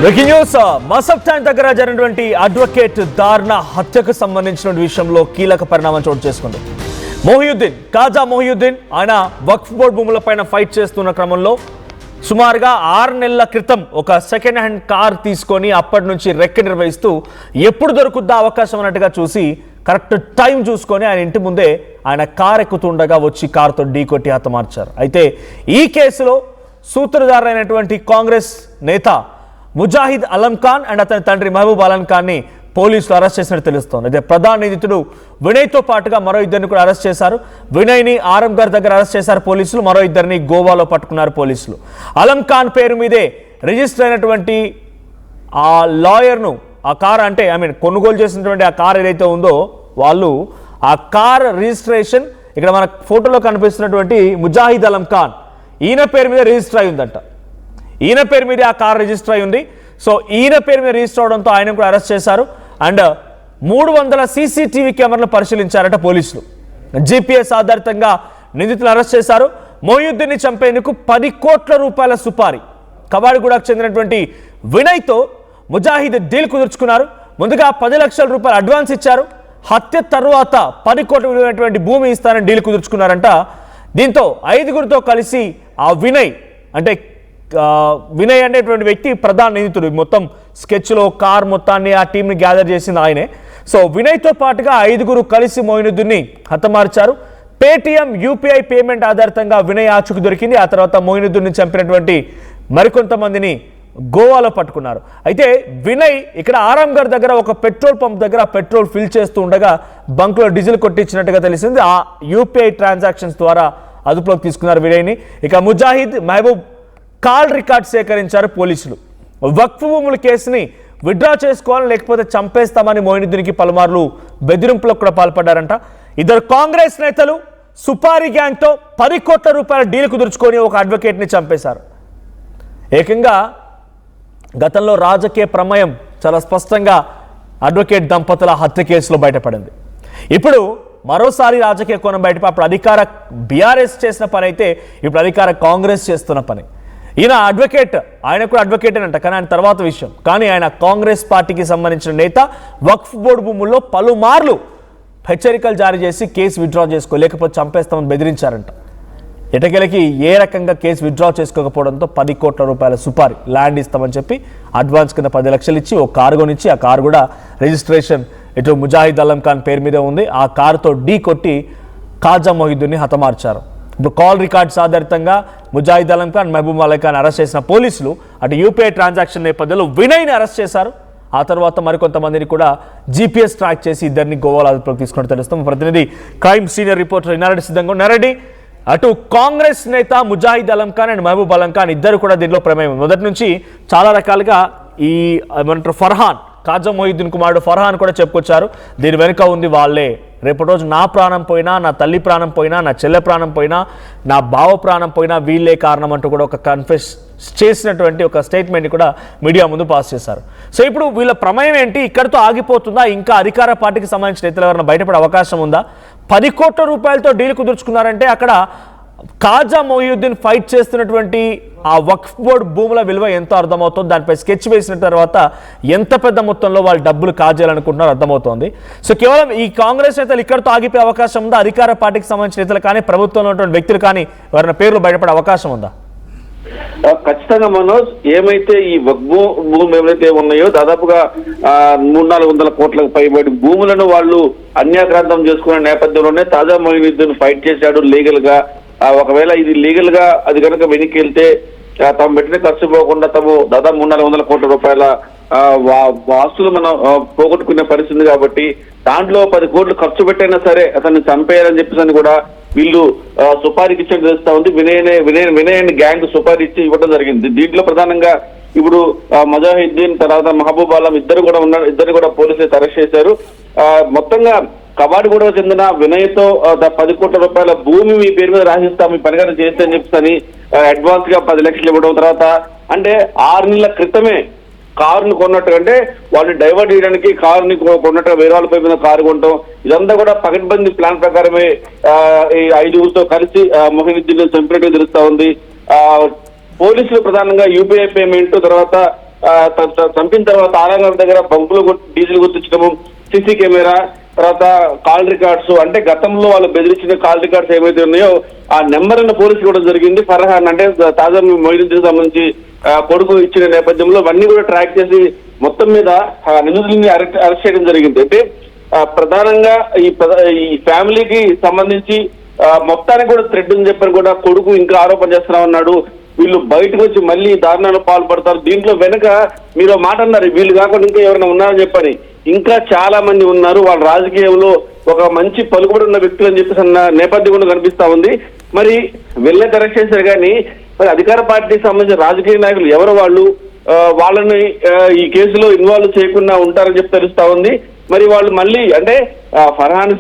Breaking news మసఫ్ tank దగ్గర జరిగినటువంటి advocate దారుణ హత్యకు సంబంధించిన విషయంలో కీలక పరిణామం చోటు చేసుకుంది. మొహియుద్దీన్ కాజా మొహియుద్దీన్ ఆయన వక్ఫ్ బోర్డు భూములపైన ఫైట్ చేస్తున్న క్రమంలో సుమారుగా 6 నెలల క్రితం ఒక సెకండ్ హ్యాండ్ కార్ తీసుకొని అప్పటి నుంచి రెక్క నిర్వహిస్తూ ఎప్పుడు దొరుకుద్దా అవకాశం అన్నట్టుగా చూసి కరెక్ట్ టైం చూసుకొని ఆయన ఇంటి ముందే ఆయన కార్ ఎక్కుతుండగా వచ్చి కారుతో ఢీకొట్టి హతమార్చారు. అయితే ఈ కేసులో సూత్రధారైనటువంటి కాంగ్రెస్ నేత ముజాహిద్ అలం ఖాన్ అండ్ అతని తండ్రి మహబూబ్ అలం ఖాన్ ని పోలీసులు అరెస్ట్ చేసినట్టు తెలుస్తోంది. అయితే ప్రధాన నిందితుడు వినయ్తో పాటుగా మరో ఇద్దరిని కూడా అరెస్ట్ చేశారు. వినయ్ని ఆరంఘర్ దగ్గర అరెస్ట్ చేశారు పోలీసులు, మరో ఇద్దరిని గోవాలో పట్టుకున్నారు పోలీసులు. అలం ఖాన్ పేరు మీదే రిజిస్టర్ అయినటువంటి ఆ లాయర్ను ఆ కార్ అంటే కొనుగోలు చేసినటువంటి ఆ కార్ ఏదైతే ఉందో వాళ్ళు ఆ కార్ రిజిస్ట్రేషన్ ఇక్కడ మన ఫోటోలో కనిపిస్తున్నటువంటి ముజాహిద్ అలం ఖాన్ ఈయన పేరు మీద రిజిస్టర్ అయి ఉందంట. ఈయన పేరు మీద ఆ కార్ రిజిస్టర్ అయి ఉంది. సో ఈయన పేరు మీద రిజిస్టర్ అవడంతో ఆయన కూడా అరెస్ట్ చేశారు. అండ్ 300 సీసీటీవీ కెమెరాలను పరిశీలించారట పోలీసులు. జీపీఎస్ ఆధారితంగా నిందితులను అరెస్ట్ చేశారు. మొహియుద్దీన్ని చంపేందుకు 10 కోట్ల రూపాయల సుపారీ కవాడిగూడకు చెందినటువంటి వినయ్తో ముజాహిద్ డీల్ కుదుర్చుకున్నారు. ముందుగా 10 లక్షల రూపాయలు అడ్వాన్స్ ఇచ్చారు. హత్య తర్వాత 10 కోట్ల విలువైనటువంటి భూమి ఇస్తారని డీల్ కుదుర్చుకున్నారంట. దీంతో 5గురితో కలిసి ఆ వినయ్ అనేటువంటి వ్యక్తి ప్రధాన నిందితుడు. మొత్తం స్కెచ్లో కార్ మొత్తాన్ని ఆ టీంని గ్యాదర్ చేసింది ఆయనే. సో వినయ్తో పాటుగా 5గురు కలిసి మొయినుద్దీన్ని హతమార్చారు. పేటిఎం యూపీఐ పేమెంట్ ఆధారితంగా వినయ్ ఆచూకు దొరికింది. ఆ తర్వాత మొయినుద్దీన్ని చంపినటువంటి మరికొంతమందిని గోవాలో పట్టుకున్నారు. అయితే వినయ్ ఇక్కడ ఆరాంఘర్ దగ్గర ఒక పెట్రోల్ పంప్ దగ్గర పెట్రోల్ ఫిల్ చేస్తూ ఉండగా బంక్లో డీజిల్ కొట్టించినట్టుగా తెలిసింది. ఆ యూపీఐ ట్రాన్సాక్షన్స్ ద్వారా అదుపులోకి తీసుకున్నారు వినయ్ని. ఇక ముజాహిద్ మహబూబ్ కాల్ రికార్డ్ సేకరించారు పోలీసులు. వక్ఫ్ భూముల కేసుని విత్డ్రా చేసుకోవాలని లేకపోతే చంపేస్తామని మొయినుద్దీన్కి పలుమార్లు బెదిరింపులకు కూడా పాల్పడ్డారంట. ఇద్దరు కాంగ్రెస్ నేతలు సుపారీ గ్యాంగ్తో 10 కోట్ల రూపాయల డీల్ కుదుర్చుకొని ఒక అడ్వకేట్ని చంపేశారు. ఏకంగా గతంలో రాజకీయ ప్రమేయం చాలా స్పష్టంగా అడ్వకేట్ దంపతుల హత్య కేసులో బయటపడింది. ఇప్పుడు మరోసారి రాజకీయ కోణం బయట అప్పుడు అధికార బీఆర్ఎస్ చేసిన పని అయితే ఇప్పుడు అధికార కాంగ్రెస్ చేస్తున్న పని. ఈయన అడ్వకేట్, ఆయన కూడా అడ్వకేట్ అంట, కానీ ఆయన తర్వాత విషయం. కానీ ఆయన కాంగ్రెస్ పార్టీకి సంబంధించిన నేత. వక్ఫ్ బోర్డు భూముల్లో పలుమార్లు హెచ్చరికలు జారీ చేసి కేసు విత్డ్రా చేసుకో లేకపోతే చంపేస్తామని బెదిరించారంట. ఎటకెలకి ఏ రకంగా కేసు విత్డ్రా చేసుకోకపోవడంతో 10 కోట్ల రూపాయల సుపారీ ల్యాండ్ ఇస్తామని చెప్పి అడ్వాన్స్ కింద 10 లక్షలు ఇచ్చి ఒక కారు కొనిచ్చి ఆ కారు కూడా రిజిస్ట్రేషన్ ఇటు ముజాహిద్ అలం ఖాన్ పేరు మీద ఉంది. ఆ కారుతో ఢీ కొట్టి కాజా మొహియుద్దీన్ని హతమార్చారు. ఇప్పుడు కాల్ రికార్డ్స్ ఆధారితంగా ముజాహిద్ అలం ఖాన్ మహబూబ్ అలం ఖాన్ అరెస్ట్ చేసిన పోలీసులు అటు యూపీఐ ట్రాన్సాక్షన్ నేపథ్యంలో వినయ్ని అరెస్ట్ చేశారు. ఆ తర్వాత మరికొంతమందిని కూడా జీపీఎస్ ట్రాక్ చేసి ఇద్దరిని గోవాలో అదుపులోకి తీసుకున్నట్టు తెలుస్తాం. ప్రతినిధి క్రైమ్ సీనియర్ రిపోర్టర్ ఇన్నారెడ్డి సిద్ధంగా ఉన్నారెడ్డి. అటు కాంగ్రెస్ నేత ముజాహిద్ అలం ఖాన్ అండ్ మహబూబ్ అలం ఖాన్ ఇద్దరు కూడా దీనిలో ప్రమేయం. మొదటి నుంచి చాలా రకాలుగా ఈ ఫర్హాన్ కాజా మొహియుద్దీన్ కుమారుడు ఫర్హాన్ కూడా చెప్పుకొచ్చారు దీని వెనుక ఉంది వాళ్ళే, రేపటి రోజు నా ప్రాణం పోయినా, నా తల్లి ప్రాణం పోయినా, నా చెల్లె ప్రాణం పోయినా, నా బావ ప్రాణం పోయినా వీళ్ళే కారణం అంటూ కూడా ఒక కన్ఫెస్ చేసినటువంటి ఒక స్టేట్మెంట్ కూడా మీడియా ముందు పాస్ చేశారు. సో ఇప్పుడు వీళ్ళ ప్రమేయం ఏంటి, ఇక్కడితో ఆగిపోతుందా, ఇంకా అధికార పార్టీకి సంబంధించిన నేతలు ఎవరైనా బయటపడే అవకాశం ఉందా? 10 కోట్ల రూపాయలతో డీల్ కుదుర్చుకున్నారంటే అక్కడ కాజా మొహియుద్దీన్ ఫైట్ చేస్తున్నటువంటి ఆ వక్ఫ్ బోర్డు భూముల విలువ ఎంతో అర్థమవుతుంది. దానిపై స్కెచ్ వేసిన తర్వాత ఎంత పెద్ద మొత్తంలో వాళ్ళు డబ్బులు కాజేయాలనుకుంటున్నారో అర్థమవుతోంది. సో కేవలం ఈ కాంగ్రెస్ నేతలు ఇక్కడితో ఆగిపోయే అవకాశం ఉందా? అధికార పార్టీకి సంబంధించిన నేతలు కానీ ప్రభుత్వంలో ఉన్నటువంటి వ్యక్తులు కానీ ఎవరైనా పేర్లు బయటపడే అవకాశం ఉందా? ఖచ్చితంగా మనోజ్, ఏమైతే ఈ భూములు ఏమైతే ఉన్నాయో దాదాపుగా 300-400 కోట్లకు పైబడి భూములను వాళ్ళు అన్యాక్రాంతం చేసుకునే నేపథ్యంలోనే తాజా మొహియుద్దీన్ ఫైట్ చేశాడు లీగల్ గా. ఒకవేళ ఇది లీగల్ గా అది కనుక వెనక్కి వెళ్తే తాము పెట్టిన ఖర్చు పోకుండా తాము దాదాపు 300-400 కోట్ల రూపాయల ఆస్తులు మనం పోగొట్టుకునే పరిస్థితి కాబట్టి దాంట్లో 10 కోట్లు ఖర్చు పెట్టైనా సరే అతన్ని చంపేయాలని చెప్పేసి కూడా వీళ్ళు సుపారీకి ఇచ్చినట్టు తెలుస్తా ఉంది. వినయ్ అండ్ గ్యాంగ్ సుపారీ ఇచ్చి ఇవ్వడం జరిగింది. దీంట్లో ప్రధానంగా ఇప్పుడు ముజాహిద్దీన్ తర్వాత మహబూబ్ అలం ఇద్దరు కూడా ఉన్నారు. ఇద్దరు కూడా పోలీసులు అరెస్ట్ చేశారు. మొత్తంగా కవాడిగూడకు చెందిన వినయ్తో 10 కోట్ల రూపాయల భూమి మీ పేరు మీద రాసిస్తాం, మీ పనిగానే చేస్తే అని చెప్పి అడ్వాన్స్ గా 10 లక్షలు ఇవ్వడం. తర్వాత అంటే 6 నెలల క్రితమే కారుని కొన్నట్టు, అంటే వాళ్ళు డైవర్ట్ చేయడానికి కారుని కొన్నట్టుగా వేరే వాళ్ళపై మీద కారు కొనటం, ఇదంతా కూడా పకడ్బందీ ప్లాన్ ప్రకారమే ఈ 5గురితో కలిసి మొహియుద్దీన్ చంపినట్టుగా తెలుస్తా ఉంది. పోలీసులు ప్రధానంగా యూపీఐ పేమెంట్ తర్వాత చంపిన తర్వాత ఆరంగం దగ్గర బంకులు డీజిల్ గుర్తించడము, సీసీ కెమెరా, తర్వాత కాల్ రికార్డ్స్, అంటే గతంలో వాళ్ళు బెదిరించిన కాల్ రికార్డ్స్ ఏవైతే ఉన్నాయో ఆ నెంబర్ అన్న పోలీసు కూడా జరిగింది. ఫర్హాన్ అంటే తాజా మొయినుద్దీన్ సంబంధించి కొడుకు ఇచ్చిన నేపథ్యంలో అవన్నీ కూడా ట్రాక్ చేసి మొత్తం మీద నిందితుల్ని అరెస్ట్ చేయడం జరిగింది. అంటే ప్రధానంగా ఈ ఫ్యామిలీకి సంబంధించి మొత్తానికి కూడా థ్రెడ్ అని చెప్పని కూడా కొడుకు ఇంకా ఆరోపణ చేస్తున్నా ఉన్నాడు. వీళ్ళు బయటకు వచ్చి మళ్ళీ దారుణాలకు పాల్పడతారు. దీంట్లో వెనక మీరు మాట అన్నారు, వీళ్ళు కాకుండా ఇంకా ఎవరైనా ఉన్నారని చెప్పని. ఇంకా చాలా మంది ఉన్నారు, వాళ్ళ రాజకీయంలో ఒక మంచి పలుకుబడి ఉన్న వ్యక్తులు అని చెప్పేసి అన్న నేపథ్యం కూడా కనిపిస్తా ఉంది. మరి వెళ్ళే అరెస్ట్ చేశారు కానీ మరి అధికార పార్టీకి సంబంధించిన రాజకీయ నాయకులు ఎవరు వాళ్ళు, వాళ్ళని ఈ కేసులో ఇన్వాల్వ్ చేయకుండా ఉంటారని చెప్పి తెలుస్తా ఉంది. మరి వాళ్ళు మళ్ళీ అంటే ఫర్హాన్